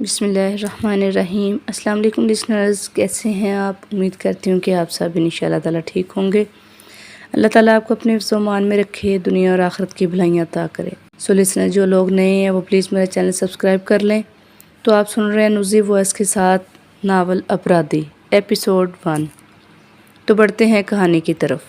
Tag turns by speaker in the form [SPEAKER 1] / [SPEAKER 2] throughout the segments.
[SPEAKER 1] بسم اللہ الرحمن الرحیم۔ السلام علیکم لسنرز، کیسے ہیں آپ؟ امید کرتی ہوں کہ آپ سب انشاءاللہ تعالیٰ ٹھیک ہوں گے۔ اللہ تعالیٰ آپ کو اپنے حفظ و امان میں رکھے، دنیا اور آخرت کی بھلائیاں عطا کرے۔ لسنر جو لوگ نئے ہیں وہ پلیز میرا چینل سبسکرائب کر لیں۔ تو آپ سن رہے ہیں نوزی وائس کے ساتھ ناول اپرادھی ایپیسوڈ 1۔ تو بڑھتے ہیں کہانی کی طرف۔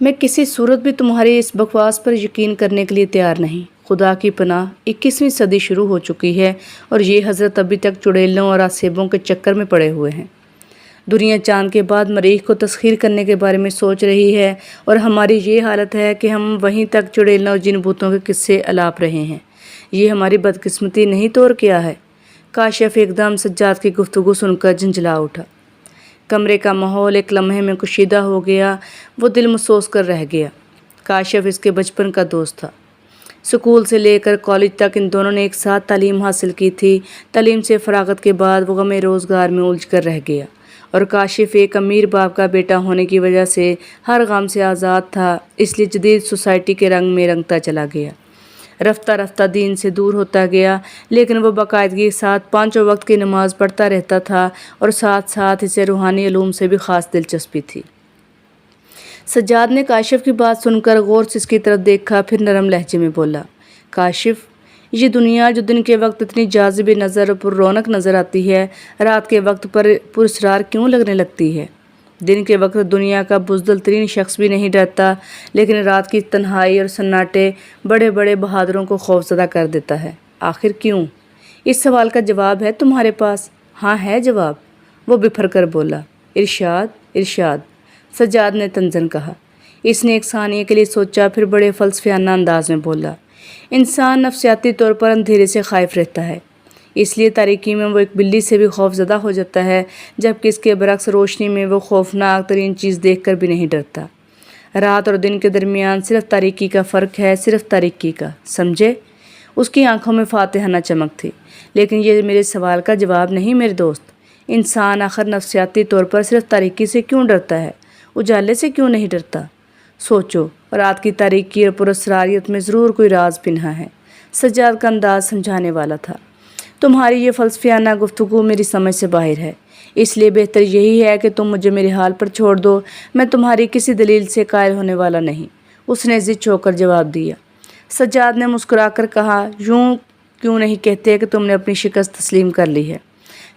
[SPEAKER 1] میں کسی صورت بھی تمہاری اس بکواس پر یقین کرنے کے لیے تیار نہیں۔ خدا کی پناہ 21ویں صدی شروع ہو چکی ہے اور یہ حضرت ابھی تک چڑیلوں اور آسیبوں کے چکر میں پڑے ہوئے ہیں۔ دنیا چاند کے بعد مریخ کو تسخیر کرنے کے بارے میں سوچ رہی ہے اور ہماری یہ حالت ہے کہ ہم وہیں تک چڑیلوں اور جن بوتوں کے قصے الاپ رہے ہیں۔ یہ ہماری بدقسمتی نہیں تو اور کیا ہے؟ کاشف ایک دم سجاد کی گفتگو سن کر جھنجھلا اٹھا۔ کمرے کا ماحول ایک لمحے میں کشیدہ ہو گیا۔ وہ دل مسوس کر رہ گیا۔ کاشف اس کے بچپن کا دوست تھا۔ اسکول سے لے کر کالج تک ان دونوں نے ایک ساتھ تعلیم حاصل کی تھی۔ تعلیم سے فراغت کے بعد وہ غم روزگار میں الجھ کر رہ گیا اور کاشف ایک امیر باپ کا بیٹا ہونے کی وجہ سے ہر غم سے آزاد تھا، اس لیے جدید سوسائٹی کے رنگ میں رنگتا چلا گیا۔ رفتہ رفتہ دین سے دور ہوتا گیا، لیکن وہ باقاعدگی کے ساتھ 5 وقت کی نماز پڑھتا رہتا تھا اور ساتھ ساتھ اسے روحانی علوم سے بھی خاص دلچسپی تھی۔ سجاد نے کاشف کی بات سن کر غور سے اس کی طرف دیکھا، پھر نرم لہجے میں بولا، کاشف، یہ دنیا جو دن کے وقت اتنی جاذب نظر پر رونق نظر آتی ہے، رات کے وقت پر پراسرار کیوں لگنے لگتی ہے؟ دن کے وقت دنیا کا بزدل ترین شخص بھی نہیں ڈرتا، لیکن رات کی تنہائی اور سناٹے بڑے بڑے بہادروں کو خوفزدہ کر دیتا ہے۔ آخر کیوں؟ اس سوال کا جواب ہے تمہارے پاس؟ ہاں ہے جواب، وہ بپھر کر بولا۔ ارشاد ارشاد، سجاد نے تنزن کہا۔ اس نے ایک ثانیے کے لیے سوچا، پھر بڑے فلسفیانہ انداز میں بولا، انسان نفسیاتی طور پر اندھیرے سے خائف رہتا ہے، اس لیے تاریکی میں وہ ایک بلی سے بھی خوف زدہ ہو جاتا ہے، جبکہ اس کے برعکس روشنی میں وہ خوفناک ترین چیز دیکھ کر بھی نہیں ڈرتا۔ رات اور دن کے درمیان صرف تاریکی کا فرق ہے، صرف تاریکی کا، سمجھے؟ اس کی آنکھوں میں فاتحانہ چمک تھی۔ لیکن یہ میرے سوال کا جواب نہیں میرے دوست۔ انسان آخر نفسیاتی طور پر صرف تاریکی سے کیوں ڈرتا ہے؟ اجالے سے کیوں نہیں ڈرتا؟ سوچو، رات کی تاریکی اور پراسراریت میں ضرور کوئی راز پنہا ہے۔ سجاد کا انداز سمجھانے والا تھا۔ تمہاری یہ فلسفیانہ گفتگو میری سمجھ سے باہر ہے، اس لیے بہتر یہی ہے کہ تم مجھے میرے حال پر چھوڑ دو۔ میں تمہاری کسی دلیل سے قائل ہونے والا نہیں، اس نے ضد ہو کر جواب دیا۔ سجاد نے مسکرا کر کہا، یوں کیوں نہیں کہتے کہ تم نے اپنی شکست تسلیم کر لی ہے؟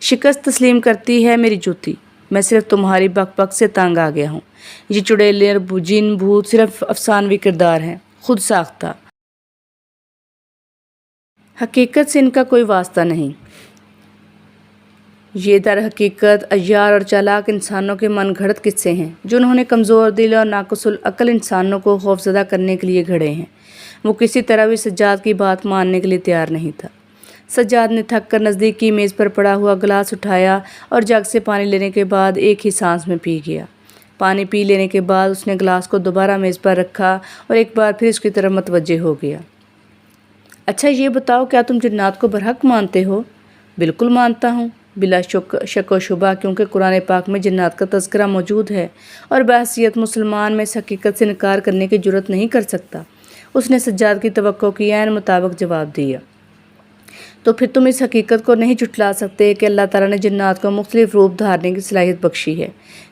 [SPEAKER 1] شکست تسلیم کرتی ہے میری جوتی، میں صرف تمہاری بک بک سے تنگ آ گیا ہوں۔ یہ چڑیلے اور جن بھوت صرف افسانوی کردار ہیں، خود ساختہ۔ حقیقت سے ان کا کوئی واسطہ نہیں۔ یہ در حقیقت عیار اور چالاک انسانوں کے من گھڑت قصے ہیں، جو انہوں نے کمزور دل اور ناقص العقل انسانوں کو خوفزدہ کرنے کے لیے گھڑے ہیں۔ وہ کسی طرح بھی سجاد کی بات ماننے کے لیے تیار نہیں تھا۔ سجاد نے تھک کر نزدیکی میز پر پڑا ہوا گلاس اٹھایا اور جگ سے پانی لینے کے بعد ایک ہی سانس میں پی گیا۔ پانی پی لینے کے بعد اس نے گلاس کو دوبارہ میز پر رکھا اور ایک بار پھر اس کی طرف متوجہ ہو گیا۔ اچھا یہ بتاؤ، کیا تم جنات کو برحق مانتے ہو؟ بالکل مانتا ہوں، بلا شک و شبہ، کیونکہ قرآن پاک میں جنات کا تذکرہ موجود ہے اور بحیثیت مسلمان میں اس حقیقت سے انکار کرنے کی جرات نہیں کر سکتا۔ اس نے سجاد کی توقع کی عین مطابق جواب دیا۔ تو پھر تم اس حقیقت کو نہیں جھٹلا سکتے کہ اللہ تعالیٰ نے جنات کو مختلف روپ دھارنے کی صلاحیت بخشی ہے؟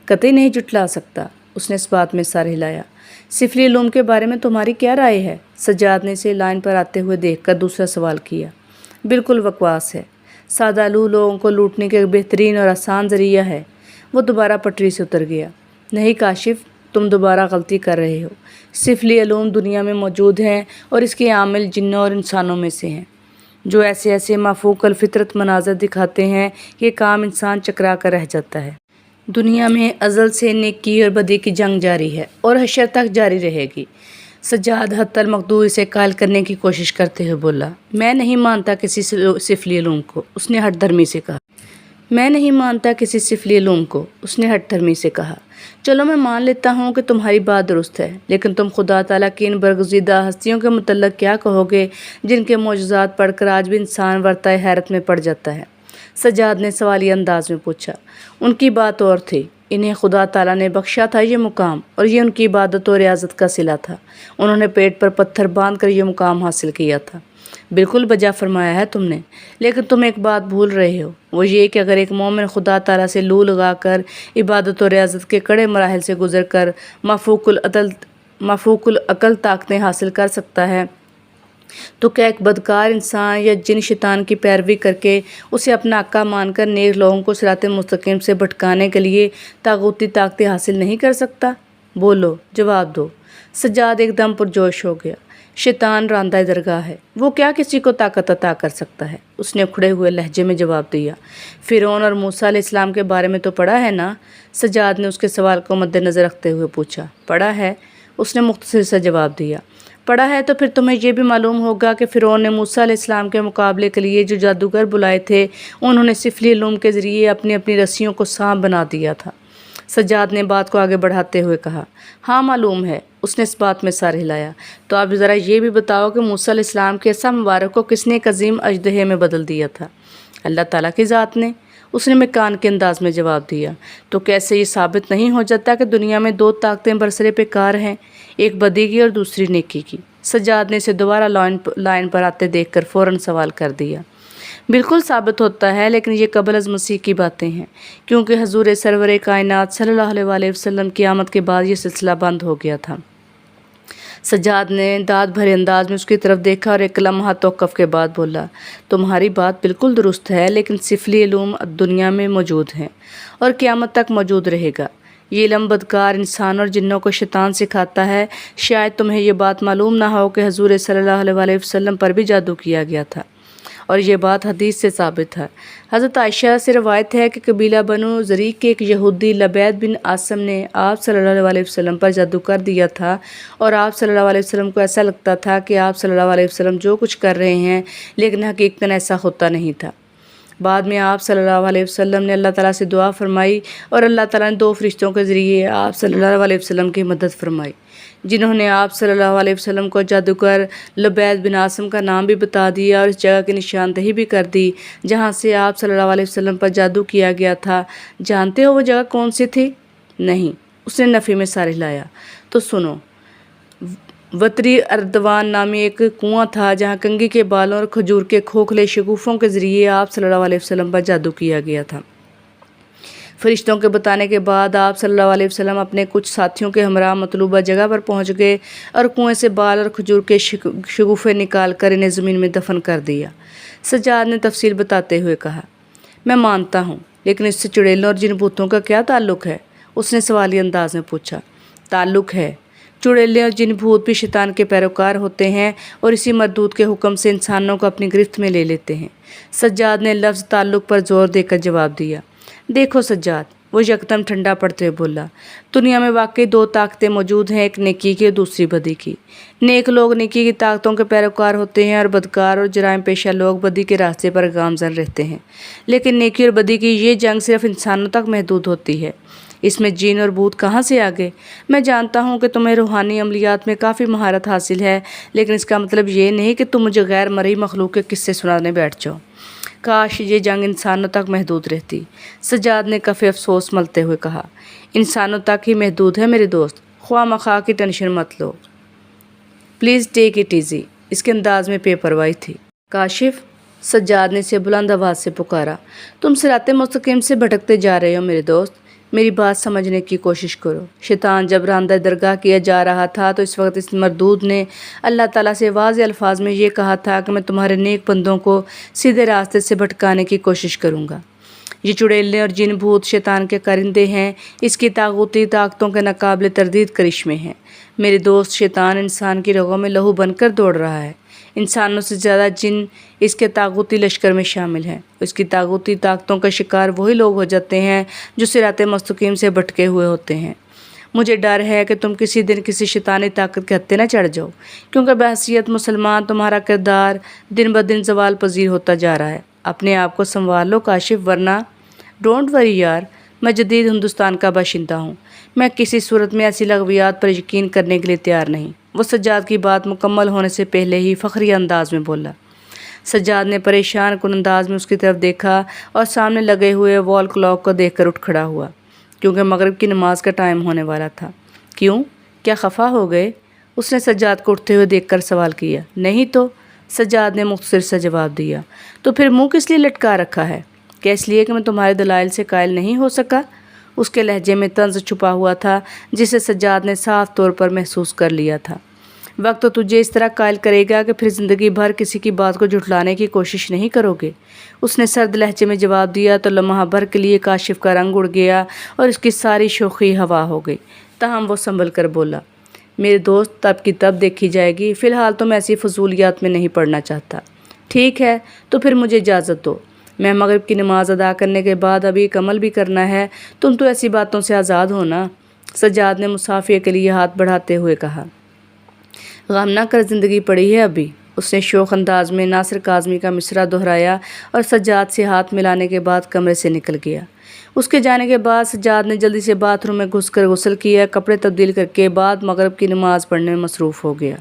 [SPEAKER 1] قطعی نہیں جھٹلا سکتا، اس نے اس بات میں سر ہلایا۔ سفلی علوم کے بارے میں تمہاری کیا رائے ہے؟ سجاد نے اسے لائن پر آتے ہوئے دیکھ کر دوسرا سوال کیا۔ بالکل بکواس ہے، سادہ لوگوں کو لوٹنے کا بہترین اور آسان ذریعہ ہے۔ وہ دوبارہ پٹری سے اتر گیا۔ نہیں کاشف، تم دوبارہ غلطی کر رہے ہو۔ سفلی علوم دنیا میں موجود ہیں اور اس کے عامل جنوں اور انسانوں میں سے ہیں، جو ایسے مافوق الفطرت مناظر دکھاتے ہیں کہ کام انسان چکرا کر رہ جاتا ہے۔ دنیا میں ازل سے نیکی اور بدی کی جنگ جاری ہے اور حشر تک جاری رہے گی۔ سجاد حتی المقدور اسے قائل کرنے کی کوشش کرتے ہوئے بولا، میں نہیں مانتا کسی سفلی علوم کو، اس نے ہٹ دھرمی سے کہا۔ میں نہیں مانتا کسی سفلی علوم کو، اس نے ہٹ دھرمی سے کہا۔ چلو میں مان لیتا ہوں کہ تمہاری بات درست ہے، لیکن تم خدا تعالیٰ کی ان برگزیدہ ہستیوں کے متعلق کیا کہو گے جن کے معجزات پڑھ کر آج بھی انسان ورطۂ حیرت میں پڑ جاتا ہے؟ سجاد نے سوالیہ انداز میں پوچھا۔ ان کی بات اور تھی، انہیں خدا تعالیٰ نے بخشا تھا یہ مقام، اور یہ ان کی عبادت و ریاضت کا صلہ تھا۔ انہوں نے پیٹ پر پتھر باندھ کر یہ مقام حاصل کیا تھا۔ بالکل بجا فرمایا ہے تم نے، لیکن تم ایک بات بھول رہے ہو، وہ یہ کہ اگر ایک مومن خدا تعالیٰ سے لو لگا کر عبادت و ریاضت کے کڑے مراحل سے گزر کر مفوق العقل طاقتیں حاصل کر سکتا ہے، تو کیا ایک بدکار انسان یا جن شیطان کی پیروی کر کے اسے اپنا آقا مان کر نیک لوگوں کو صراط مستقیم سے بھٹکانے کے لیے طاغوتی طاقتیں حاصل نہیں کر سکتا؟ بولو، جواب دو۔ سجاد ایک دم پرجوش ہو گیا۔ شیطان راندہ درگاہ ہے، وہ کیا کسی کو طاقت عطا کر سکتا ہے؟ اس نے اکھڑے ہوئے لہجے میں جواب دیا۔ فرعون اور موسیٰ علیہ السلام کے بارے میں تو پڑھا ہے نا؟ سجاد نے اس کے سوال کو مد نظر رکھتے ہوئے پوچھا۔ پڑھا ہے، اس نے مختصر سے جواب دیا۔ پڑھا ہے تو پھر تمہیں یہ بھی معلوم ہوگا کہ فرعون نے موسیٰ علیہ السلام کے مقابلے کے لیے جو جادوگر بلائے تھے، انہوں نے سفلی علوم کے ذریعے اپنی اپنی رسیوں کو سانپ بنا دیا تھا۔ سجاد نے بات کو آگے بڑھاتے ہوئے کہا۔ ہاں معلوم ہے، اس نے اس بات میں سر ہلایا۔ تو آپ ذرا یہ بھی بتاؤ کہ موسیٰ علیہ السلام کے ایسا مبارک کو کس نے ایک عظیم اژدہے میں بدل دیا تھا؟ اللہ تعالیٰ کی ذات نے، اس نے مکان کے انداز میں جواب دیا۔ تو کیسے یہ ثابت نہیں ہو جاتا کہ دنیا میں دو طاقتیں برسرے پہ کار ہیں، ایک بدی کی اور دوسری نیکی کی؟ سجاد نے اسے دوبارہ لائن پر آتے دیکھ کر فوراً سوال کر دیا۔ بالکل ثابت ہوتا ہے، لیکن یہ قبل از مسیح کی باتیں ہیں، کیونکہ حضور سرور کائنات صلی اللہ علیہ وسلم کی آمد کے بعد یہ سلسلہ بند ہو گیا تھا۔ سجاد نے داد بھرے انداز میں اس کی طرف دیکھا اور ایک لمحہ توقف کے بعد بولا، تمہاری بات بالکل درست ہے، لیکن سفلی علوم دنیا میں موجود ہیں اور قیامت تک موجود رہے گا۔ یہ علم بدکار انسان اور جنوں کو شیطان سکھاتا ہے۔ شاید تمہیں یہ بات معلوم نہ ہو کہ حضور صلی اللہ علیہ وسلم پر بھی جادو کیا گیا تھا، اور یہ بات حدیث سے ثابت ہے۔ حضرت عائشہ سے روایت ہے کہ قبیلہ بنو زریق کے ایک یہودی لبید بن عاصم نے آپ صلی اللہ علیہ وسلم پر جادو کر دیا تھا، اور آپ صلی اللہ علیہ وسلم کو ایسا لگتا تھا کہ آپ صلی اللہ علیہ وسلم جو کچھ کر رہے ہیں، لیکن حقیقتاً ایسا ہوتا نہیں تھا۔ بعد میں آپ صلی اللہ علیہ وسلم نے اللہ تعالیٰ سے دعا فرمائی، اور اللہ تعالیٰ نے دو فرشتوں کے ذریعے آپ صلی اللہ علیہ وسلم کی مدد فرمائی، جنہوں نے آپ صلی اللہ علیہ وسلم کو جادوگر لبید بن عاصم کا نام بھی بتا دیا اور اس جگہ کی نشاندہی بھی کر دی جہاں سے آپ صلی اللہ علیہ وسلم پر جادو کیا گیا تھا۔ جانتے ہو وہ جگہ کون سی تھی؟ نہیں، اس نے نفی میں سر ہلایا۔ تو سنو، وطری اردوان نامی ایک کنواں تھا جہاں کنگھی کے بالوں اور کھجور کے کھوکھلے شگوفوں کے ذریعے آپ صلی اللہ علیہ وسلم پر جادو کیا گیا تھا۔ فرشتوں کے بتانے کے بعد آپ صلی اللہ علیہ وسلم اپنے کچھ ساتھیوں کے ہمراہ مطلوبہ جگہ پر پہنچ گئے اور کنویں سے بال اور کھجور کے شگوفے نکال کر انہیں زمین میں دفن کر دیا۔ سجاد نے تفصیل بتاتے ہوئے کہا، میں مانتا ہوں، لیکن اس سے چڑیلوں اور جن بھوتوں کا کیا تعلق ہے؟ اس نے سوالی انداز میں پوچھا۔ تعلق ہے، چڑیلے اور جن بھوت بھی شیطان کے پیروکار ہوتے ہیں اور اسی مردود کے حکم سے انسانوں کو اپنی گرفت میں لے لیتے ہیں۔ سجاد نے لفظ تعلق پر زور دے کر جواب دیا۔ دیکھو سجاد، وہ یکدم ٹھنڈا پڑتے ہوئے بولا، دنیا میں واقعی دو طاقتیں موجود ہیں، ایک نیکی کی اور دوسری بدی کی۔ نیک لوگ نیکی کی طاقتوں کے پیروکار ہوتے ہیں اور بدکار اور جرائم پیشہ لوگ بدی کے راستے پر گامزن رہتے ہیں، لیکن نیکی اور بدی کی یہ جنگ صرف انسانوں تک محدود ہوتی ہے۔ اس میں جین اور بھوت کہاں سے آگے؟ میں جانتا ہوں کہ تمہیں روحانی عملیات میں کافی مہارت حاصل ہے، لیکن اس کا مطلب یہ نہیں کہ تم مجھے غیر مرئی مخلوق کے قصے سنانے بیٹھ جاؤ۔ کاش یہ جنگ انسانوں تک محدود رہتی۔ سجاد نے کفِ افسوس ملتے ہوئے کہا، انسانوں تک ہی محدود ہے میرے دوست، خواہ مخواہ کی ٹینشن مت لو، پلیز ٹیک اٹ ایزی۔ اس کے انداز میں بے پرواہی تھی۔ کاشف، سجاد نے اسے بلند آواز سے پکارا، تم صراط مستقیم سے بھٹکتے جا رہے ہو میرے دوست، میری بات سمجھنے کی کوشش کرو۔ شیطان جب راندہ درگاہ کیا جا رہا تھا تو اس وقت اس مردود نے اللہ تعالیٰ سے واضح الفاظ میں یہ کہا تھا کہ میں تمہارے نیک بندوں کو سیدھے راستے سے بھٹکانے کی کوشش کروں گا۔ یہ چڑیلے اور جن بھوت شیطان کے کرندے ہیں، اس کی طاغوتی طاقتوں کے ناقابل تردید کرشمے ہیں۔ میرے دوست، شیطان انسان کی رگوں میں لہو بن کر دوڑ رہا ہے۔ انسانوں سے زیادہ جن اس کے طاغوتی لشکر میں شامل ہیں۔ اس کی طاغوتی طاقتوں کا شکار وہی لوگ ہو جاتے ہیں جو صراط مستقیم سے بھٹکے ہوئے ہوتے ہیں۔ مجھے ڈر ہے کہ تم کسی دن کسی شیطانی طاقت کے ہتھے نہ چڑھ جاؤ، کیونکہ بحیثیت مسلمان تمہارا کردار دن بدن زوال پذیر ہوتا جا رہا ہے۔ اپنے آپ کو سنبھال لو کاشف، ورنہ ڈونٹ وری یار، میں جدید ہندوستان کا باشندہ ہوں، میں کسی صورت میں ایسی لغویات پر یقین کرنے کے لیے تیار نہیں۔ وہ سجاد کی بات مکمل ہونے سے پہلے ہی فخریہ انداز میں بولا۔ سجاد نے پریشان کن انداز میں اس کی طرف دیکھا اور سامنے لگے ہوئے وال کلاک کو دیکھ کر اٹھ کھڑا ہوا، کیونکہ مغرب کی نماز کا ٹائم ہونے والا تھا۔ کیوں؟ کیا خفا ہو گئے؟ اس نے سجاد کو اٹھتے ہوئے دیکھ کر سوال کیا۔ نہیں تو، سجاد نے مختصر سا جواب دیا۔ تو پھر منہ کس لیے لٹکا رکھا ہے؟ کیا اس لیے کہ میں تمہارے دلائل سے قائل نہیں ہو سکا؟ اس کے لہجے میں طنز چھپا ہوا تھا جسے سجاد نے صاف طور پر محسوس کر لیا تھا۔ وقت تو تجھے اس طرح قائل کرے گا کہ پھر زندگی بھر کسی کی بات کو جھٹلانے کی کوشش نہیں کرو گے۔ اس نے سرد لہجے میں جواب دیا تو لمحہ بھر کے لیے کاشف کا رنگ اڑ گیا اور اس کی ساری شوخی ہوا ہو گئی۔ تاہم وہ سنبھل کر بولا، میرے دوست تب کی تب دیکھی جائے گی، فی الحال تو میں ایسی فضولیات میں نہیں پڑنا چاہتا۔ ٹھیک ہے تو پھر مجھے اجازت دو، میں مغرب کی نماز ادا کرنے کے بعد ابھی ایک عمل بھی کرنا ہے، تم تو ایسی باتوں سے آزاد ہو نا؟ سجاد نے مسافیہ کے لیے ہاتھ بڑھاتے ہوئے کہا۔ غم نہ کر، زندگی پڑی ہے ابھی۔ اس نے شوخ انداز میں ناصر کاظمی کا مصرعہ دہرایا اور سجاد سے ہاتھ ملانے کے بعد کمرے سے نکل گیا۔ اس کے جانے کے بعد سجاد نے جلدی سے باتھ روم میں گھس کر غسل کیا، کپڑے تبدیل کر کے بعد مغرب کی نماز پڑھنے میں مصروف ہو گیا۔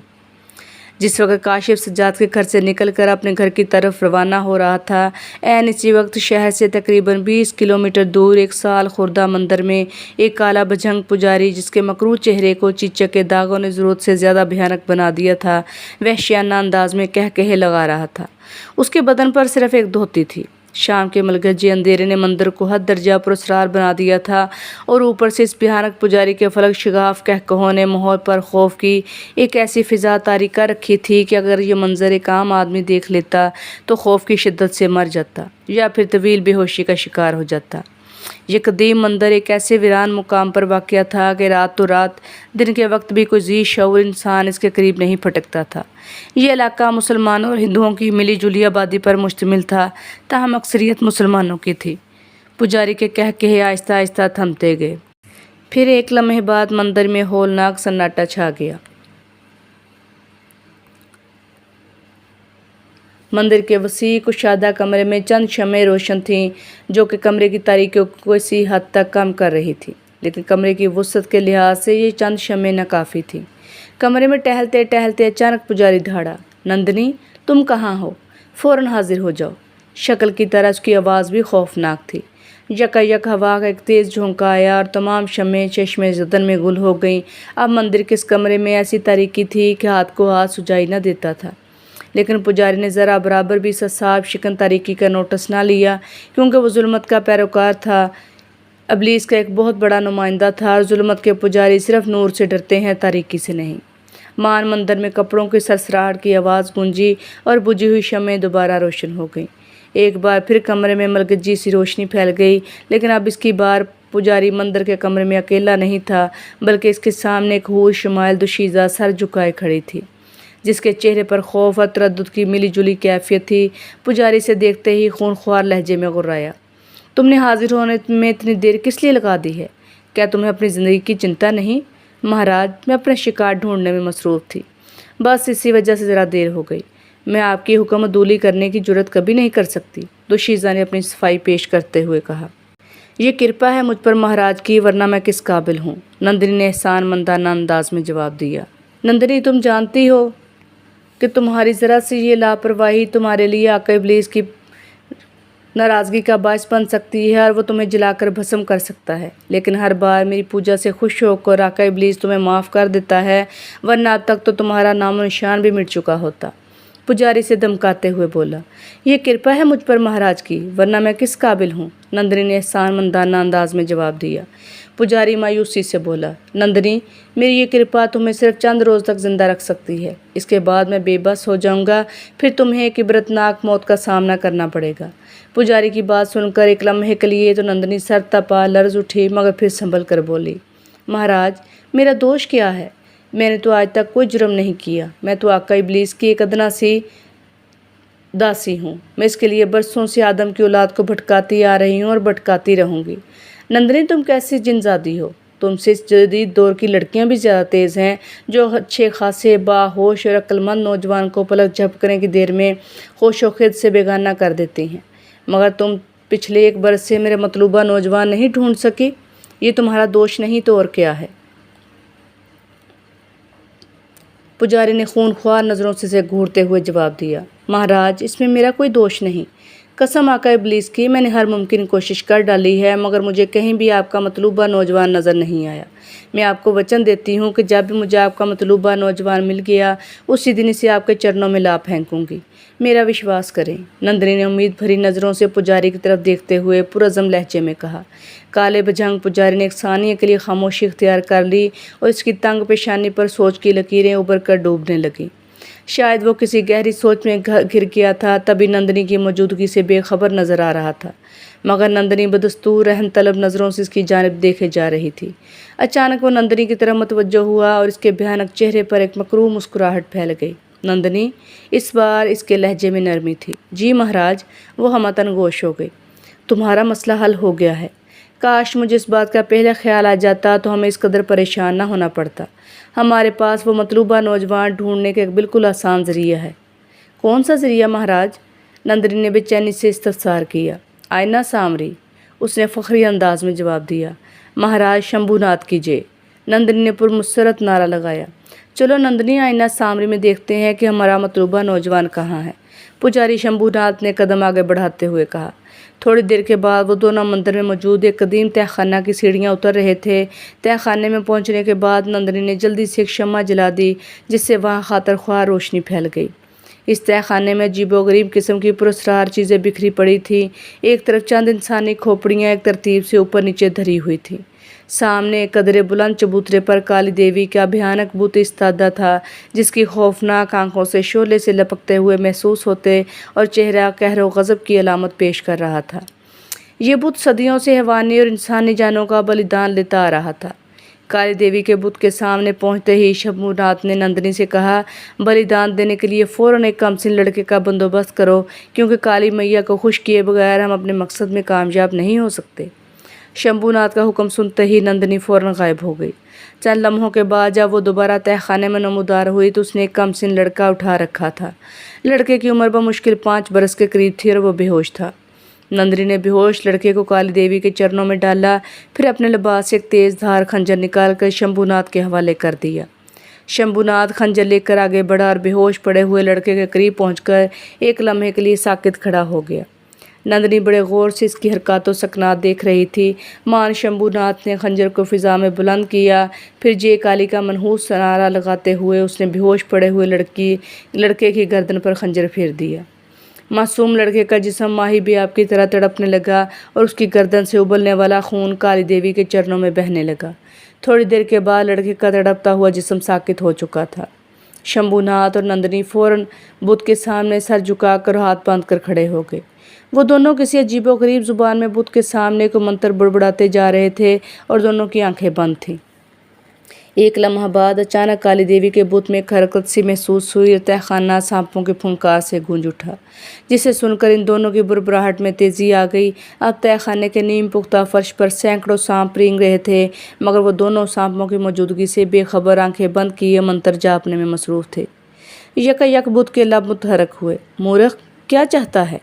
[SPEAKER 1] جس وقت کاشف سجاد کے گھر سے نکل کر اپنے گھر کی طرف روانہ ہو رہا تھا، عین اسی وقت شہر سے تقریباً 20 کلومیٹر دور ایک سال خوردہ مندر میں ایک کالا بھجنگ پجاری، جس کے مکروہ چہرے کو چیچک کے داغوں نے ضرورت سے زیادہ بھیانک بنا دیا تھا، وحشیانہ انداز میں کہے لگا رہا تھا۔ اس کے بدن پر صرف ایک دھوتی تھی۔ شام کے ملگجے اندھیرے نے مندر کو حد درجہ پراسرار بنا دیا تھا اور اوپر سے اس بھیانک پجاری کے فلک شگاف کہکہوں نے ماحول پر خوف کی ایک ایسی فضا طاری کر رکھی تھی کہ اگر یہ منظر ایک عام آدمی دیکھ لیتا تو خوف کی شدت سے مر جاتا یا پھر طویل بے ہوشی کا شکار ہو جاتا۔ یہ قدیم مندر ایک ایسے ویران مقام پر واقع تھا کہ رات تو رات، دن کے وقت بھی کوئی ذی شعور انسان اس کے قریب نہیں پھٹکتا تھا۔ یہ علاقہ مسلمانوں اور ہندوؤں کی ملی جلی آبادی پر مشتمل تھا، تاہم اکثریت مسلمانوں کی تھی۔ پجاری کے کہے آہستہ آہستہ تھمتے گئے۔ پھر ایک لمحے بعد مندر میں ہولناک سناٹا چھا گیا۔ مندر کے وسیع کشادہ کمرے میں چند شمعیں روشن تھیں جو کہ کمرے کی تاریکی کو کسی حد تک کم کر رہی تھی، لیکن کمرے کی وسعت کے لحاظ سے یہ چند شمعیں ناکافی تھیں۔ کمرے میں ٹہلتے ٹہلتے اچانک پجاری دھاڑا، نندنی تم کہاں ہو؟ فوراً حاضر ہو جاؤ۔ شکل کی طرح اس کی آواز بھی خوفناک تھی۔ یک ہوا کا ایک تیز جھونکا آیا اور تمام شمعیں چشمے زدن میں گل ہو گئیں۔ اب مندر کے اس کمرے میں ایسی تاریکی تھی کہ ہاتھ کو ہاتھ سجائی نہ دیتا تھا، لیکن پجاری نے ذرا برابر بھی اس عذاب شکن تاریکی کا نوٹس نہ لیا، کیونکہ وہ ظلمت کا پیروکار تھا، ابلیس کا ایک بہت بڑا نمائندہ تھا، اور ظلمت کے پجاری صرف نور سے ڈرتے ہیں، تاریکی سے نہیں۔ مان مندر میں کپڑوں کی سرسراہٹ کی آواز گونجی اور بجھی ہوئی شمعیں دوبارہ روشن ہو گئیں۔ ایک بار پھر کمرے میں ملگجی سی روشنی پھیل گئی، لیکن اب اس کی بار پجاری مندر کے کمرے میں اکیلا نہیں تھا، بلکہ اس کے سامنے ایک حور شمائل دوشیزہ سر جھکائے کھڑی تھی، جس کے چہرے پر خوف اور تردد کی ملی جلی کیفیت تھی۔ پجاری سے دیکھتے ہی خون خوار لہجے میں غرایا، تم نے حاضر ہونے میں اتنی دیر کس لیے لگا دی ہے؟ کیا تمہیں اپنی زندگی کی چنتا نہیں؟ مہاراج، میں اپنے شکار ڈھونڈنے میں مصروف تھی، بس اسی وجہ سے ذرا دیر ہو گئی۔ میں آپ کی حکم عدولی کرنے کی جرت کبھی نہیں کر سکتی، دوشیزہ نے اپنی صفائی پیش کرتے ہوئے کہا۔ یہ کرپا ہے مجھ پر مہاراج کی، ورنہ میں کس قابل ہوں؟ نندنی نے احسان مندانہ انداز میں جواب دیا۔ نندنی، تم جانتی ہو کہ تمہاری ذرا سی یہ لاپرواہی تمہارے لیے آقا ابلیس کی ناراضگی کا باعث بن سکتی ہے اور وہ تمہیں جلا کر بھسم کر سکتا ہے، لیکن ہر بار میری پوجا سے خوش ہو کر آقا ابلیس تمہیں معاف کر دیتا ہے، ورنہ اب تک تو تمہارا نام و نشان بھی مٹ چکا ہوتا۔ پجاری سے دمکاتے ہوئے بولا۔ یہ کرپا ہے مجھ پر مہاراج کی، ورنہ میں کس قابل ہوں؟ نندنی نے احسان مندانہ انداز میں جواب دیا۔ پجاری مایوسی سے بولا، نندنی، میری یہ کرپا تمہیں صرف چند روز تک زندہ رکھ سکتی ہے، اس کے بعد میں بے بس ہو جاؤں گا، پھر تمہیں ایک عبرتناک موت کا سامنا کرنا پڑے گا۔ پجاری کی بات سن کر ایک لمحے کے لیے تو نندنی سر تپا لرز اٹھی، مگر پھر سنبھل کر بولی، مہاراج، میرا دوش کیا ہے؟ میں نے تو آج تک کوئی جرم نہیں کیا، میں تو آقا ابلیس کی ایک ادنا سی داسی ہوں، میں اس کے لیے برسوں سے آدم کی اولاد کو بھٹکاتی آ رہی ہوں اور بھٹکاتی رہوں گی۔ نندنی، تم کیسی جن زادی ہو؟ تم سے اس جدید دور کی لڑکیاں بھی زیادہ تیز ہیں، جو اچھے خاصے باہوش اور عقل مند نوجوان کو پلک جھپکنے کی دیر میں ہوش و خرد سے بیگانہ کر دیتی ہیں، مگر تم پچھلے ایک برس سے میرے مطلوبہ نوجوان نہیں ڈھونڈ سکی۔ یہ تمہارا دوش نہیں تو اور کیا ہے؟ پجاری نے خون خوار نظروں سے گھورتے ہوئے جواب دیا، مہاراج، اس میں میرا کوئی دوش نہیں، قسم آقا ابلیس کی، میں نے ہر ممکن کوشش کر ڈالی ہے مگر مجھے کہیں بھی آپ کا مطلوبہ نوجوان نظر نہیں آیا۔ میں آپ کو وچن دیتی ہوں کہ جب بھی مجھے آپ کا مطلوبہ نوجوان مل گیا اسی دن اسے آپ کے چرنوں میں لا پھینکوں گی، میرا وشواس کریں۔ نندنی نے امید بھری نظروں سے پجاری کی طرف دیکھتے ہوئے پرعزم لہجے میں کہا۔ کالے بجھنگ پجاری نے ایک ثانیے کے لیے خاموشی اختیار کر لی اور اس کی تنگ پیشانی پر سوچ کی لکیریں ابھر کر ڈوبنے لگیں۔ شاید وہ کسی گہری سوچ میں گھر گیا تھا، تبھی نندنی کی موجودگی سے بے خبر نظر آ رہا تھا، مگر نندنی بدستور رحم طلب نظروں سے اس کی جانب دیکھے جا رہی تھی۔ اچانک وہ نندنی کی طرف متوجہ ہوا اور اس کے بھیانک چہرے پر ایک مکروہ مسکراہٹ پھیل گئی۔ نندنی، اس بار اس کے لہجے میں نرمی تھی۔ جی مہاراج، وہ ہمتن گوش ہو گئی۔ تمہارا مسئلہ حل ہو گیا ہے۔ کاش مجھے اس بات کا پہلے خیال آ جاتا تو ہمیں اس قدر پریشان نہ ہونا پڑتا۔ ہمارے پاس وہ مطلوبہ نوجوان ڈھونڈنے کا ایک بالکل آسان ذریعہ ہے۔ کون سا ذریعہ مہاراج؟ نندنی نے بے چینی سے استفسار کیا۔ آئینہ سامری، اس نے فخری انداز میں جواب دیا۔ مہاراج شمبھو ناتھ کیجیے، نندنی نے پرمسرت نعرہ لگایا۔ چلو نندنی، آئینہ سامری میں دیکھتے ہیں کہ ہمارا مطلوبہ نوجوان کہاں ہے، پجاری شمبھو ناتھ نے قدم آگے بڑھاتے ہوئے کہا۔ تھوڑی دیر کے بعد وہ دونوں مندر میں موجود ایک قدیم تہہ خانہ کی سیڑھیاں اتر رہے تھے۔ تہہ خانے میں پہنچنے کے بعد نندنی نے جلدی سے ایک شمع جلا دی جس سے وہاں خاطر خواہ روشنی پھیل گئی۔ اس تہہ خانے میں عجیب و غریب قسم کی پراسرار چیزیں بکھری پڑی تھیں۔ ایک طرف چند انسانی کھوپڑیاں ایک ترتیب سے اوپر نیچے دھری ہوئی تھیں۔ سامنے ایک قدرے بلند چبوترے پر کالی دیوی کا بھیانک بت استادہ تھا جس کی خوفناک آنکھوں سے شعلے سے لپکتے ہوئے محسوس ہوتے اور چہرہ قہر و غضب کی علامت پیش کر رہا تھا۔ یہ بت صدیوں سے حیوانی اور انسانی جانوں کا بلیدان لیتا آ رہا تھا۔ کالی دیوی کے بت کے سامنے پہنچتے ہی شمبھو ناتھ نے نندنی سے کہا، بلیدان دینے کے لیے فوراً ایک کمسن لڑکے کا بندوبست کرو کیونکہ کالی میاں کو خوش کیے بغیر ہم اپنے مقصد میں کامیاب نہیں ہو سکتے۔ شمبھو ناتھ کا حکم سنتے ہی نندنی فوراً غائب ہو گئی۔ چند لمحوں کے بعد جب وہ دوبارہ تہہ خانے میں نمودار ہوئی تو اس نے ایک کمسن لڑکا اٹھا رکھا تھا۔ لڑکے کی عمر بمشکل 5 برس کے قریب تھی اور وہ بے ہوش تھا۔ نندنی نے بے ہوش لڑکے کو کالی دیوی کے چرنوں میں ڈالا، پھر اپنے لباس سے ایک تیز دھار خنجر نکال کر شمبھو ناتھ کے حوالے کر دیا۔ شمبھو ناتھ خنجر لے کر آگے بڑھا اور بے ہوش پڑے ہوئے لڑکے کے قریب پہنچ کر ایک لمحے کے لیے ساکت کھڑا ہو گیا۔ نندنی بڑے غور سے اس کی حرکات و سکنات دیکھ رہی تھی۔ مان شمبھو ناتھ نے خنجر کو فضا میں بلند کیا، پھر جے کالی کا منحوس نعرہ لگاتے ہوئے اس نے بے ہوش پڑے ہوئے لڑکے کی گردن پر خنجر پھیر دیا۔ معصوم لڑکے کا جسم ماہی بیاب کی طرح تڑپنے لگا اور اس کی گردن سے ابلنے والا خون کالی دیوی کے چرنوں میں بہنے لگا۔ تھوڑی دیر کے بعد لڑکے کا تڑپتا ہوا جسم ساکت ہو چکا تھا۔ شمبھو ناتھ اور نندنی فوراً بت کے سامنے سر جھکا کر ہاتھ باندھ کر کھڑے ہو گئے۔ وہ دونوں کسی عجیب و غریب زبان میں بت کے سامنے کو منتر بڑبڑاتے جا رہے تھے اور دونوں کی آنکھیں بند تھیں۔ ایک لمحہ بعد اچانک کالی دیوی کے بت میں ایک حرکت سی محسوس ہوئی اور تہہ خانہ سانپوں کی پھنکار سے گونج اٹھا، جسے سن کر ان دونوں کی بھربھراہٹ میں تیزی آ گئی۔ اب تہہ خانے کے نیم پختہ فرش پر سینکڑوں سانپ رینگ رہے تھے مگر وہ دونوں سانپوں کی موجودگی سے بے خبر آنکھیں بند کیے منتر جاپنے میں مصروف تھے۔ یک بت کے لب متحرک ہوئے۔ مورخ کیا چاہتا ہے؟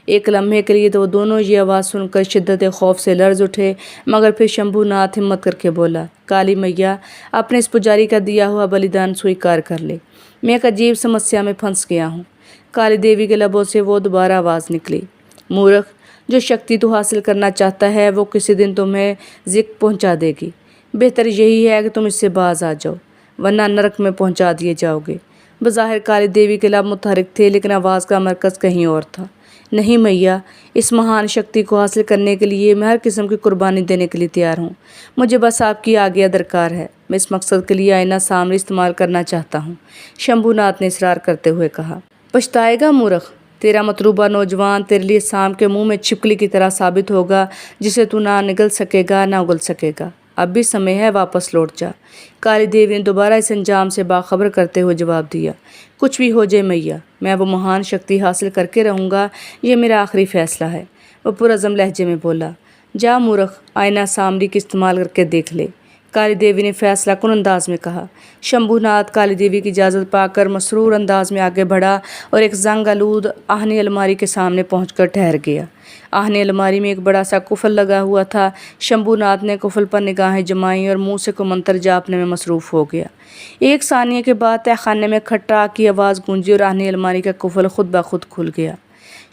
[SPEAKER 1] ایک لمحے کے لیے تو وہ دونوں یہ آواز سن کر شدت خوف سے لرز اٹھے مگر پھر شمبھو ناتھ ہمت کر کے بولا، کالی میاں، اپنے اس پجاری کا دیا ہوا بلیدان سویکار کر لے، میں ایک عجیب سمسیا میں پھنس گیا ہوں۔ کالی دیوی کے لبوں سے وہ دوبارہ آواز نکلی، مورخ، جو شکتی تو حاصل کرنا چاہتا ہے وہ کسی دن تمہیں ذک پہنچا دے گی۔ بہتر یہی ہے کہ تم اس سے باز آ جاؤ ورنہ نرک میں پہنچا دیے جاؤ گے۔ بظاہر کالی دیوی کے لب متحرک تھے لیکن آواز کا مرکز کہیں اور تھا۔ نہیں میاں، اس مہان شکتی کو حاصل کرنے کے لیے میں ہر قسم کی قربانی دینے کے لیے تیار ہوں۔ مجھے بس آپ کی آگیا درکار ہے۔ میں اس مقصد کے لیے آئینہ سامری استعمال کرنا چاہتا ہوں، شمبھو ناتھ نے اصرار کرتے ہوئے کہا۔ پچھتائے گا مورخ، تیرا مطلوبہ نوجوان تیرے لیے سانپ کے منہ میں چھپکلی کی طرح ثابت ہوگا جسے تو نہ نگل سکے گا نہ اگل سکے گا۔ اب بھی سمے ہے، واپس لوٹ جا۔ کالی دیوی نے دوبارہ اس انجام سے باخبر کرتے ہوئے جواب دیا۔ کچھ بھی ہو جائے میاں، میں وہ مہان شکتی حاصل کر کے رہوں گا، یہ میرا آخری فیصلہ ہے۔ وہ پرعزم لہجے میں بولا۔ جا مورخ، آئینہ سامری کی استعمال کر کے دیکھ لے، کالی دیوی نے فیصلہ کن انداز میں کہا۔ شمبھو ناتھ کالی دیوی کی اجازت پا کر مسرور انداز میں آگے بڑھا اور ایک زنگ آلود آہنی الماری کے سامنے پہنچ کر ٹھہر گیا۔ آہنی الماری میں ایک بڑا سا کفل لگا ہوا تھا۔ شمبھو ناتھ نے کفل پر نگاہیں جمائیں اور منہ سے کو منتر جاپنے میں مصروف ہو گیا۔ ایک ثانیے کے بعد تہہ خانے میں کھٹا کی آواز گونجی اور آہنی الماری کا کفل خود بخود کھل گیا۔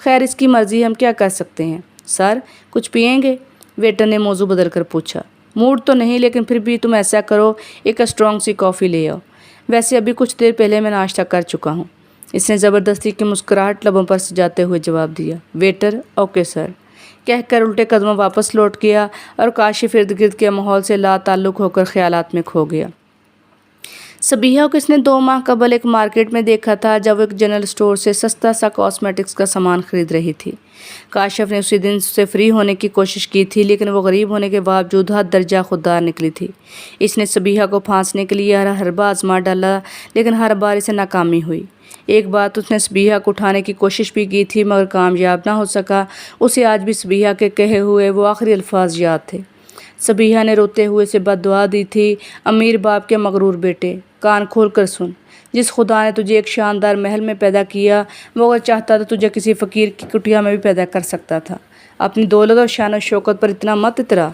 [SPEAKER 1] خیر اس کی مرضی، ہم کیا کر سکتے ہیں۔ سر کچھ پئیں گے؟ ویٹر نے موضوع بدل کر پوچھا۔ موڈ تو نہیں، لیکن پھر بھی تم ایسا کرو، ایک اسٹرانگ سی کافی لے آؤ۔ ویسے ابھی کچھ دیر پہلے میں ناشتہ کر چکا ہوں، اس نے زبردستی کی مسکراہٹ لبوں پر سجاتے ہوئے جواب دیا۔ ویٹر اوکے سر کہہ کر الٹے قدموں واپس لوٹ گیا اور کاشف ارد گرد کے ماحول سے لا تعلق ہو کر خیالات میں کھو گیا۔ صبیحہ کو اس نے 2 ماہ قبل ایک مارکیٹ میں دیکھا تھا جب وہ ایک جنرل سٹور سے سستا سا کاسمیٹکس کا سامان خرید رہی تھی۔ کاشف نے اسی دن سے فری ہونے کی کوشش کی تھی، لیکن وہ غریب ہونے کے باوجود حد درجہ خوددار نکلی تھی۔ اس نے صبیحہ کو پھانسنے کے لیے ہر حربہ آزما ڈالا، لیکن ہر بار اسے ناکامی ہوئی۔ ایک بات اس نے صبیحہ کو اٹھانے کی کوشش بھی کی تھی مگر کامیاب نہ ہو سکا۔ اسے آج بھی صبیحہ کے کہے ہوئے وہ آخری الفاظ یاد تھے۔ صبیحہ نے روتے ہوئے اسے بد دعا دی تھی، امیر باپ کے مغرور بیٹے، کان کھول کر سن، جس خدا نے تجھے ایک شاندار محل میں پیدا کیا، وہ اگر چاہتا تو تجھے کسی فقیر کی کٹیا میں بھی پیدا کر سکتا تھا۔ اپنی دولت اور شان و شوکت پر اتنا مت اترا،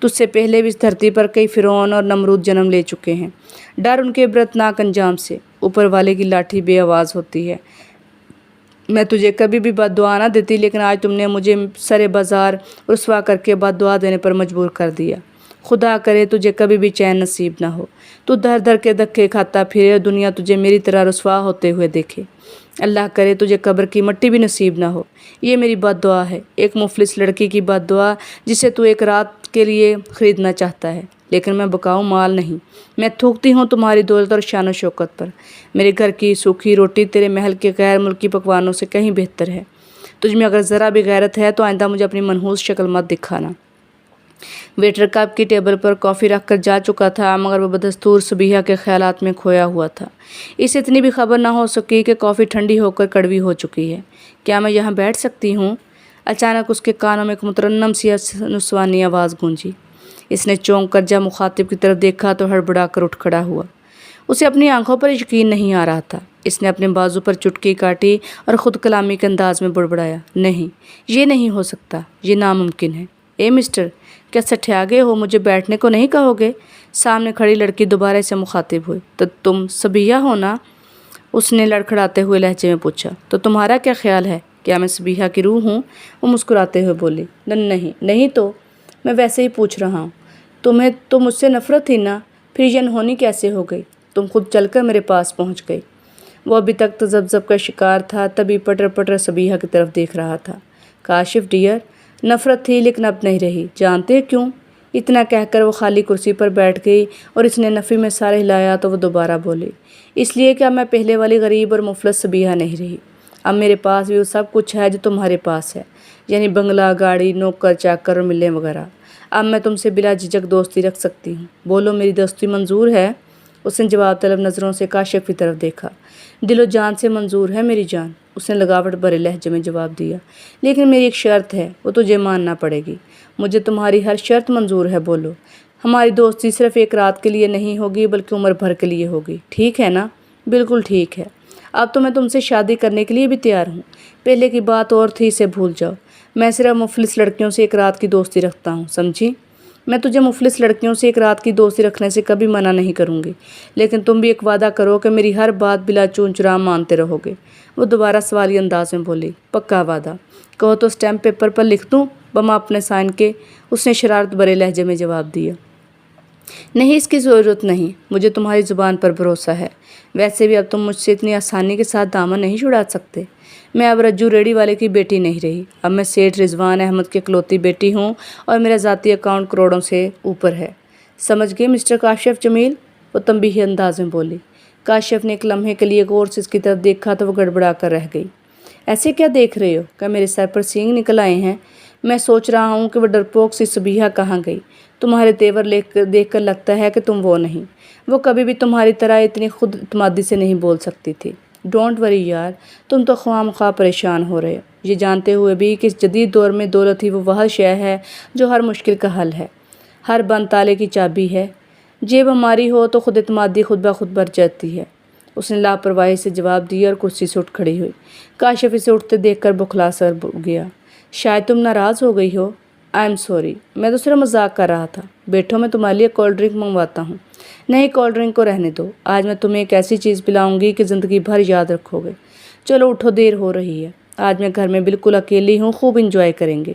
[SPEAKER 1] تجھ سے پہلے بھی اس دھرتی پر کئی فرعون اور نمرود جنم لے چکے ہیں۔ ڈر ان کے عبرتناک انجام سے، اوپر والے کی لاٹھی بے آواز ہوتی ہے۔ میں تجھے کبھی بھی بد دعا نہ دیتی، لیکن آج تم نے مجھے سرے بازار رسوا کر کے بد دعا دینے پر مجبور کر دیا۔ خدا کرے تجھے کبھی بھی چین نصیب نہ ہو، تو در در کے دھکے کھاتا پھرے اور دنیا تجھے میری طرح رسوا ہوتے ہوئے دیکھے۔ اللہ کرے تجھے قبر کی مٹی بھی نصیب نہ ہو۔ یہ میری بد دعا ہے، ایک مفلس لڑکی کی بد دعا جسے تو ایک رات کے لیے خریدنا چاہتا ہے۔ لیکن میں بکاؤ مال نہیں، میں تھوکتی ہوں تمہاری دولت اور شان و شوکت پر۔ میرے گھر کی سوکھی روٹی تیرے محل کے غیر ملکی پکوانوں سے کہیں بہتر ہے۔ تجھ میں اگر ذرا بھی غیرت ہے تو آئندہ مجھے اپنی منحوس شکل مت دکھانا۔ ویٹر کپ کی ٹیبل پر کافی رکھ کر جا چکا تھا مگر وہ بدستور صبیحہ کے خیالات میں کھویا ہوا تھا۔ اسے اتنی بھی خبر نہ ہو سکی کہ کافی ٹھنڈی ہو کر کڑوی ہو چکی ہے۔ کیا میں یہاں بیٹھ سکتی ہوں؟ اچانک اس کے کانوں میں ایک مترنم سی نسوانی آواز گونجی۔ اس نے چونک کر جب مخاطب کی طرف دیکھا تو ہڑبڑا کر اٹھ کھڑا ہوا۔ اسے اپنی آنکھوں پر یقین نہیں آ رہا تھا۔ اس نے اپنے بازو پر چٹکی کاٹی اور خود کلامی کے انداز میں بڑبڑایا، نہیں، یہ نہیں ہو سکتا، یہ ناممکن ہے۔ اے مسٹر، کیا سٹھیا گئے ہو؟ مجھے بیٹھنے کو نہیں کہو گے؟ سامنے کھڑی لڑکی دوبارہ اسے مخاطب ہوئی۔ تو تم صبیحہ ہو نا؟ اس نے لڑکھڑاتے ہوئے لہجے میں پوچھا۔ تو تمہارا کیا خیال ہے؟ کیا میں صبیحہ کی روح ہوں؟ وہ مسکراتے ہوئے بولی۔ نہیں تو میں ویسے ہی پوچھ رہا ہوں۔ تمہیں تو مجھ سے نفرت تھی نا، پھر یہ انہونی کیسے ہو گئی؟ تم خود چل کر میرے پاس پہنچ گئی۔ وہ ابھی تک تذبذب کا شکار تھا، تبھی پٹر پٹر صبیحہ کی طرف دیکھ رہا تھا۔ کاشف ڈیئر، نفرت تھی لیکن اب نہیں رہی، جانتے کیوں؟ اتنا کہہ کر وہ خالی کرسی پر بیٹھ گئی اور اس نے نفی میں سر ہلایا تو وہ دوبارہ بولی۔ اس لیے کہ اب میں پہلے والی غریب اور مفلس صبیحہ نہیں رہی۔ اب میرے پاس بھی وہ سب کچھ ہے جو تمہارے پاس ہے، یعنی بنگلہ، گاڑی، نوکر چاکر اور ملیں وغیرہ۔ اب میں تم سے بلا جھجک دوستی رکھ سکتی ہوں۔ بولو، میری دوستی منظور ہے؟ اس نے جواب طلب نظروں سے کاشف کی طرف دیکھا۔ دل و جان سے منظور ہے میری جان، اس نے لگاوٹ بھرے لہجے میں جواب دیا، لیکن میری ایک شرط ہے، وہ تجھے ماننا پڑے گی۔ مجھے تمہاری ہر شرط منظور ہے، بولو۔ ہماری دوستی صرف ایک رات کے لیے نہیں ہوگی بلکہ عمر بھر کے لیے ہوگی، ٹھیک ہے نا؟ بالکل ٹھیک ہے۔ اب تو میں تم سے شادی کرنے کے لیے بھی تیار ہوں۔ پہلے کی بات اور تھی، اسے بھول جاؤ۔ میں صرف مفلس لڑکیوں سے ایک رات کی دوستی رکھتا ہوں، سمجھی؟ میں تجھے مفلس لڑکیوں سے ایک رات کی دوستی رکھنے سے کبھی منع نہیں کروں گی، لیکن تم بھی ایک وعدہ کرو کہ میری ہر بات بلا چون چرا مانتے رہو گے۔ وہ دوبارہ سوالی انداز میں بولی۔ پکا وعدہ؟ کہو تو اسٹیمپ پیپر پر لکھ دوں بما اپنے سائن کے، اس نے شرارت بھرے لہجے میں جواب دیا۔ نہیں، اس کی ضرورت نہیں، مجھے تمہاری زبان پر بھروسہ ہے۔ ویسے بھی اب تم مجھ سے اتنی آسانی کے ساتھ دامن نہیں چھڑا سکتے۔ میں اب رجو ریڑھی والے کی بیٹی نہیں رہی، اب میں سیٹھ رضوان احمد کی اکلوتی بیٹی ہوں اور میرا ذاتی اکاؤنٹ کروڑوں سے اوپر ہے۔ سمجھ گئے مسٹر کاشف جمیل؟ وہ تنبیہی انداز میں بولی۔ کاشف نے ایک لمحے کے لیے غور سے اس کی طرف دیکھا تو وہ گڑبڑا کر رہ گئی۔ ایسے کیا دیکھ رہے ہو؟ کیا میرے سر پر سینگ نکل آئے ہیں؟ میں سوچ رہا ہوں کہ وہ ڈرپوک سی صبیحہ کہاں گئی؟ تمہارے تیور دیکھ کر لگتا ہے کہ تم وہ نہیں۔ وہ کبھی بھی تمہاری طرح اتنی خود اعتمادی سے نہیں بول سکتی تھی۔ ڈونٹ وری یار، تم تو خواہ مخواہ پریشان ہو رہے ہو، یہ جانتے ہوئے بھی کہ اس جدید دور میں دولت ہی وہ وحل شے ہے جو ہر مشکل کا حل ہے، ہر بند تالے کی چابی ہے۔ جیب ہماری ہو تو خود اعتمادی خود بخود بھر جاتی ہے، اس نے لاپرواہی سے جواب دیا اور کرسی سے اٹھ کھڑی ہوئی۔ کاشف اسے اٹھتے دیکھ کر بکھلا سر گیا۔ شاید تم ناراض ہو گئی ہو؟ آئی ایم سوری، میں تو صرف مذاق کر رہا تھا۔ بیٹھو، میں تمہارے لیے کولڈ ڈرنک منگواتا ہوں۔ نہیں، کولڈ ڈرنک کو رہنے دو، آج میں تمہیں ایک ایسی چیز پلاؤں گی کہ زندگی بھر یاد رکھو گے۔ چلو اٹھو، دیر ہو رہی ہے۔ آج میں گھر میں بالکل اکیلی ہوں، خوب انجوائے کریں گے۔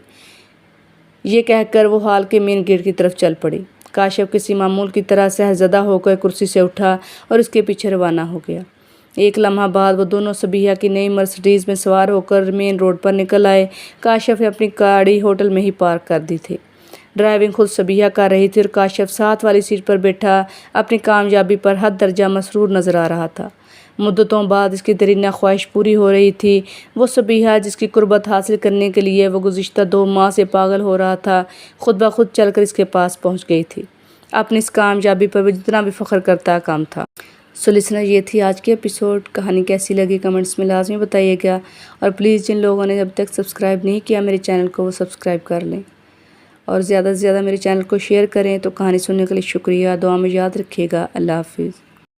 [SPEAKER 1] یہ کہہ کر وہ ہال کے مین گیٹ کی طرف چل پڑی۔ کاشف کسی معمول کی طرح سہزدہ ہو کر کرسی سے اٹھا اور اس کے پیچھے روانہ ہو گیا۔ ایک لمحہ بعد وہ دونوں صبیحہ کی نئی مرسڈیز میں سوار ہو کر مین روڈ پر نکل آئے۔ کاشف نے اپنی گاڑی ہوٹل میں ہی پارک کر دی تھی۔ ڈرائیونگ خود صبیحہ کر رہی تھی اور کاشف ساتھ والی سیٹ پر بیٹھا اپنی کامیابی پر حد درجہ مسرور نظر آ رہا تھا۔ مدتوں بعد اس کی درینہ خواہش پوری ہو رہی تھی۔ وہ صبیحہ جس کی قربت حاصل کرنے کے لیے وہ گزشتہ 2 ماہ سے پاگل ہو رہا تھا، خود بخود چل کر اس کے پاس پہنچ گئی تھی۔ اپنی اس کامیابی پر وہ جتنا بھی فخر کرتا کم تھا۔ لسنر، یہ تھی آج کی ایپیسوڈ۔ کہانی کیسی لگی کمنٹس میں لازمی بتائیے گا، اور پلیز جن لوگوں نے اب تک سبسکرائب نہیں کیا میرے چینل کو وہ سبسکرائب کر لیں، اور زیادہ سے زیادہ میرے چینل کو شیئر کریں۔ تو کہانی سننے کے لیے شکریہ، دعا میں یاد رکھیے گا۔ اللہ حافظ۔